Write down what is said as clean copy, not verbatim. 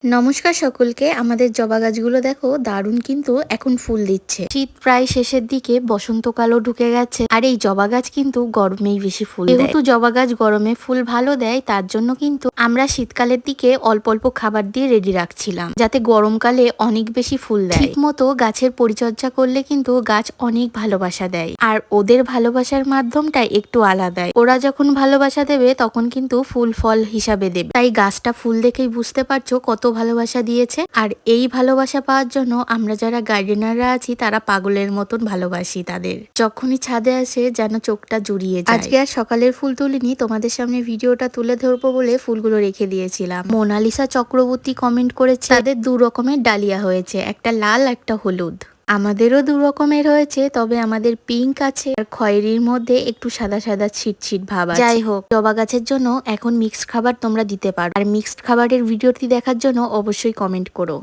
নমস্কার সকলকে। আমাদের জবা গাছগুলো দেখো দারুণ কিন্তু এখন ফুল দিচ্ছে। শীত প্রায় শেষের দিকে, বসন্তকালও ঢুকে গেছে। আর এই জবা গাছ কিন্তু গরমেই বেশি ফুল দেয়। যেহেতু জবা গাছ গরমে ফুল ভালো দেয়, তার জন্য কিন্তু আমরা শীতকালের দিকে অল্প অল্প খাবার দিয়ে রেডি রাখছিলাম, যাতে গরমকালে অনেক বেশি ফুল দেয়। ঠিক মতো গাছের পরিচর্যা করলে কিন্তু গাছ অনেক ভালোবাসা দেয়। আর ওদের ভালোবাসার মাধ্যমটা একটু আলাদাই। ওরা যখন ভালোবাসা দেবে তখন কিন্তু ফুল ফল হিসাবে দেবে। তাই গাছটা ফুল দেখেই বুঝতে পারছো কত ভালোবাসা দিয়েছে। আর এই ভালোবাসা পাওয়ার জন্য আমরা যারা গার্ডেনাররা আছি তারা পাগলের মতন ভালোবাসি তাদের। যখনই ছাদে আসে যেন চোখটা জুড়িয়ে যায়। আজকে আর সকালের ফুল তুলিনি, তোমাদের সামনে ভিডিওটা তুলে ধরবো বলে ফুলগুলো রেখে দিয়েছিলাম। মোনালিসা চক্রবর্তী কমেন্ট করেছে তাদের 2 রকমের ডালিয়া হয়েছে, একটা লাল একটা হলুদ। আমাদেরও 2 রকমের হয়েছে, তবে আমাদের পিঙ্ক আছে আর খয়েরির মধ্যে একটু সাদা সাদা ছিটছিট ভাব আছে। যাই হোক, জবা গাছের জন্য এখন মিক্সড খাবার তোমরা দিতে পারো। আর মিক্সড খাবারের ভিডিওটি দেখার জন্য অবশ্যই কমেন্ট করো।